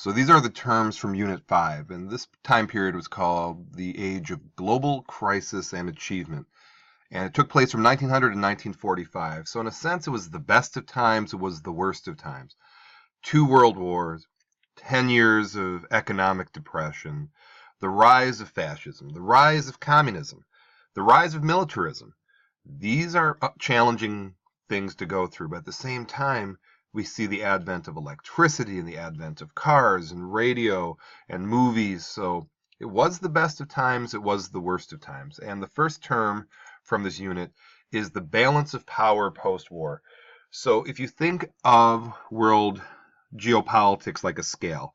So these are the terms from Unit 5, and this time period was called the Age of Global Crisis and Achievement. And it took place from 1900 to 1945. So in a sense, it was the best of times, it was the worst of times. 2 world wars, 10 years of economic depression, the rise of fascism, the rise of communism, the rise of militarism. These are challenging things to go through, but at the same time, we see the advent of electricity and the advent of cars and radio and movies. So it was the best of times, it was the worst of times. And the first term from this unit is the balance of power post-war. So if you think of world geopolitics like a scale,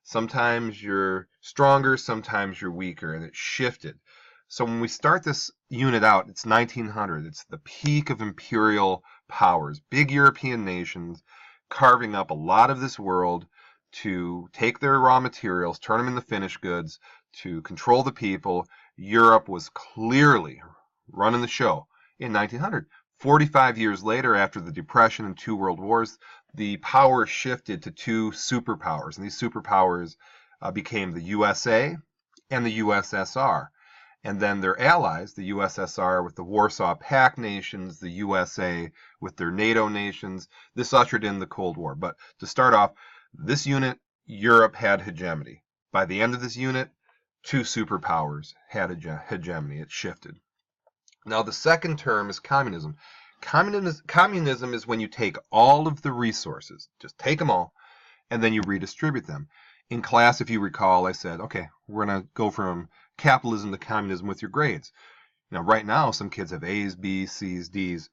sometimes you're stronger, sometimes you're weaker, and it shifted. So when we start this unit out, it's 1900. It's the peak of imperial powers, big European nations carving up a lot of this world to take their raw materials, turn them into finished goods, to control the people. Europe was clearly running the show in 1900. 45 years later, after the Depression and 2 world wars, the power shifted to 2 superpowers, and these superpowers became the USA and the USSR. And then their allies, the USSR with the Warsaw Pact nations, the USA with their NATO nations. This ushered in the Cold War. But to start off, this unit, Europe had hegemony. By the end of this unit, 2 superpowers had hegemony. It shifted. Now, the second term is communism. Communism is when you take all of the resources, just take them all, and then you redistribute them. In class, if you recall, I said, okay, we're going to go from capitalism to communism with your grades. Now, right now, some kids have A's, B's, C's, D's.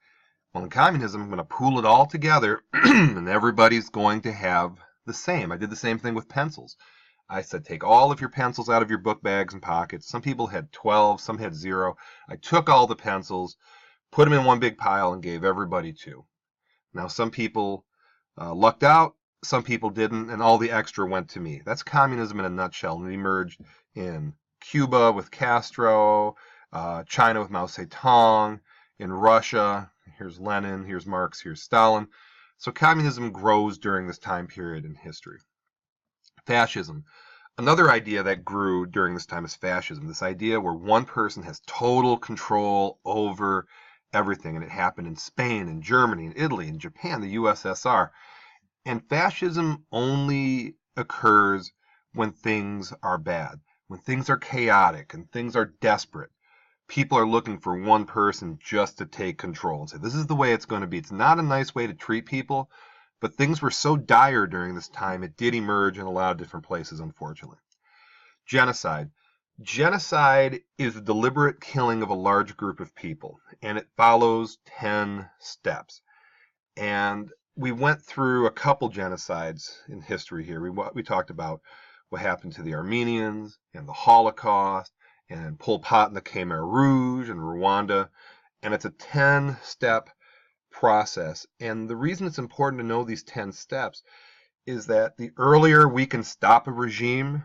Well, in communism, I'm going to pool it all together, and everybody's going to have the same. I did the same thing with pencils. I said, take all of your pencils out of your book bags and pockets. Some people had 12, some had 0. I took all the pencils, put them in one big pile, and gave everybody 2. Now, some people lucked out, some people didn't, and all the extra went to me. That's communism in a nutshell, and it emerged in Cuba with Castro, China with Mao Zedong, in Russia, here's Lenin, here's Marx, here's Stalin. So communism grows during this time period in history. Fascism. Another idea that grew during this time is fascism, this idea where one person has total control over everything, and it happened in Spain, and Germany, and Italy, and Japan, the USSR. And fascism only occurs when things are bad, when things are chaotic and things are desperate. People are looking for one person just to take control and say, this is the way it's going to be. It's not a nice way to treat people, but things were so dire during this time, it did emerge in a lot of different places, unfortunately. Genocide. Genocide is the deliberate killing of a large group of people, and it follows 10 steps. And we went through a couple genocides in history here. We talked about what happened to the Armenians and the Holocaust and Pol Pot and the Khmer Rouge and Rwanda. And it's a 10-step process. And the reason it's important to know these 10 steps is that the earlier we can stop a regime,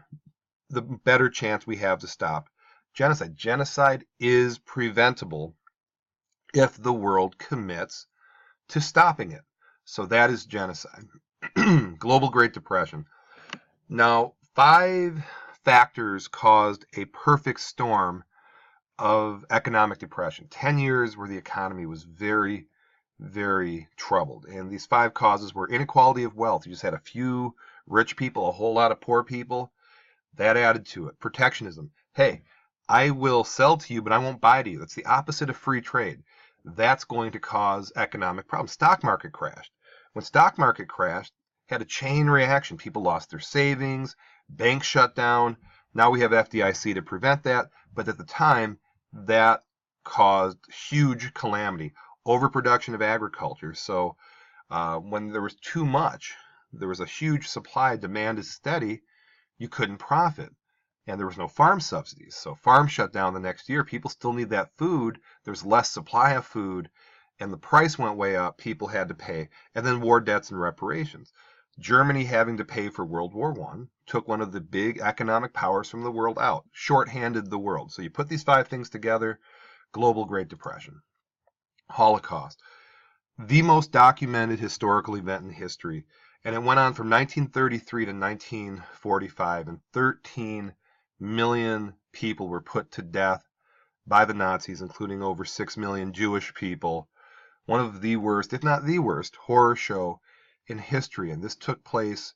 the better chance we have to stop genocide. Genocide is preventable if the world commits to stopping it. So that is genocide. Global Great Depression. Now, 5 factors caused a perfect storm of economic depression. 10 years where the economy was very, very troubled. And these 5 causes were inequality of wealth. You just had a few rich people, a whole lot of poor people. That added to it. Protectionism. Hey, I will sell to you, but I won't buy to you. That's the opposite of free trade. That's going to cause economic problems. Stock market crashed. When stock market crashed, had a chain reaction. People lost their savings, banks shut down. Now we have FDIC to prevent that, but at the time, that caused huge calamity. Overproduction of agriculture. So when there was too much, there was a huge supply, demand is steady, you couldn't profit. And there was no farm subsidies. So farms shut down the next year. People still need that food. There's less supply of food. And the price went way up. People had to pay. And then war debts and reparations. Germany having to pay for World War I took one of the big economic powers from the world out. Shorthanded the world. So you put these 5 things together. Global Great Depression. Holocaust. The most documented historical event in history. And it went on from 1933 to 1945, and 13 million people were put to death by the Nazis, including over 6 million Jewish people. One of the worst, if not the worst, horror show in history. And this took place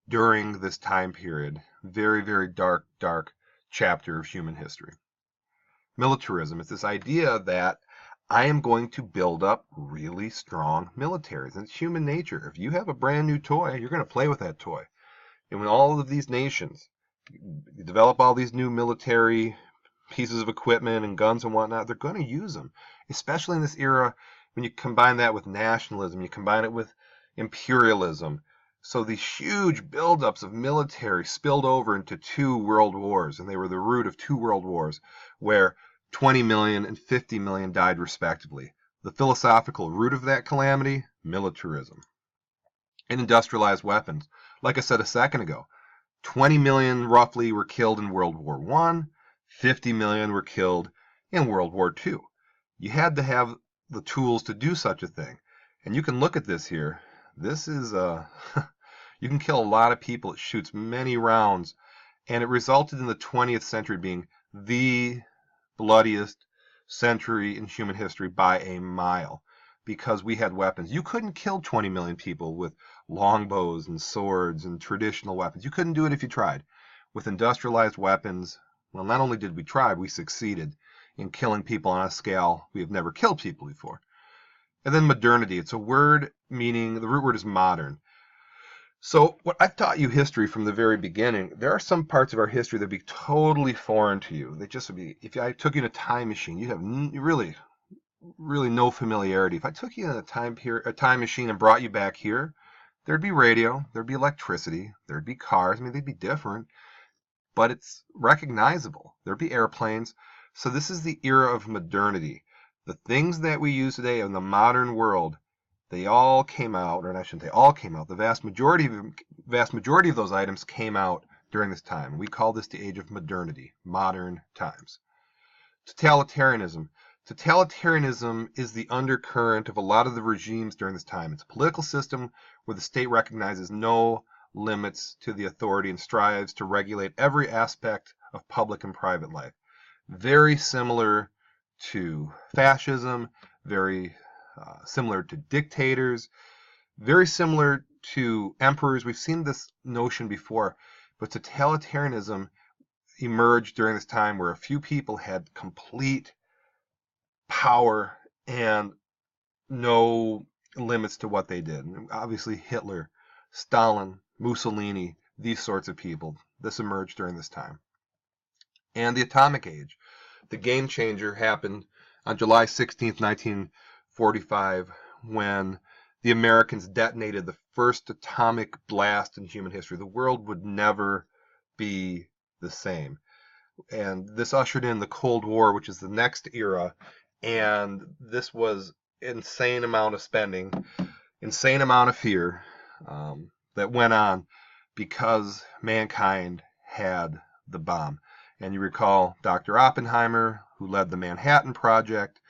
during this time period. Very, very dark, dark chapter of human history. Militarism is this idea that I am going to build up really strong militaries. And it's human nature. If you have a brand new toy, you're going to play with that toy. And when all of these nations develop all these new military pieces of equipment and guns and whatnot, they're going to use them, especially in this era when you combine that with nationalism, you combine it with imperialism. So these huge buildups of military spilled over into 2 world wars, and they were the root of 2 world wars, where 20 million and 50 million died respectively. The philosophical root of that calamity, militarism. And industrialized weapons. Like I said a second ago, 20 million roughly were killed in World War I, 50 million were killed in World War II. You had to have the tools to do such a thing. And you can look at this here. This is you can kill a lot of people. It shoots many rounds, and it resulted in the 20th century being the bloodiest century in human history by a mile, because we had weapons. You couldn't kill 20 million people with longbows and swords and traditional weapons. You couldn't do it if you tried. With industrialized weapons, well, not only did we try, we succeeded in killing people on a scale we have never killed people before. And then modernity. It's a word meaning, the root word is modern. So what I've taught you history from the very beginning, there are some parts of our history that would be totally foreign to you. They just would be, if I took you in a time machine, you'd have really no familiarity. If I took you in a time machine and brought you back here, there'd be radio, there'd be electricity, there'd be cars. I mean, they'd be different, but it's recognizable. There'd be airplanes. So this is the era of modernity. The things that we use today in the modern world, they all came out, or I shouldn't say all came out. The vast majority of those items came out during this time. We call this the age of modernity, modern times. Totalitarianism. Totalitarianism is the undercurrent of a lot of the regimes during this time. It's a political system where the state recognizes no limits to the authority and strives to regulate every aspect of public and private life. Very similar to fascism, very similar to dictators, very similar to emperors. We've seen this notion before, but totalitarianism emerged during this time where a few people had complete power and no limits to what they did. Obviously Hitler, Stalin, Mussolini, these sorts of people. This emerged during this time. And the atomic age. The game changer happened on July 16th, 1945, when the Americans detonated the first atomic blast in human history. The world would never be the same. And this ushered in the Cold War, which is the next era. And this was insane amount of spending, insane amount of fear that went on because mankind had the bomb. And you recall Dr. Oppenheimer, who led the Manhattan Project.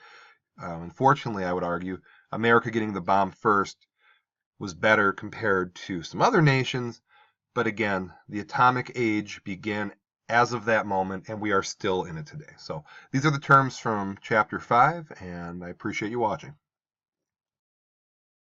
Unfortunately, I would argue, America getting the bomb first was better compared to some other nations. But again, the atomic age began as of that moment, and we are still in it today. So these are the terms from Chapter 5, and I appreciate you watching.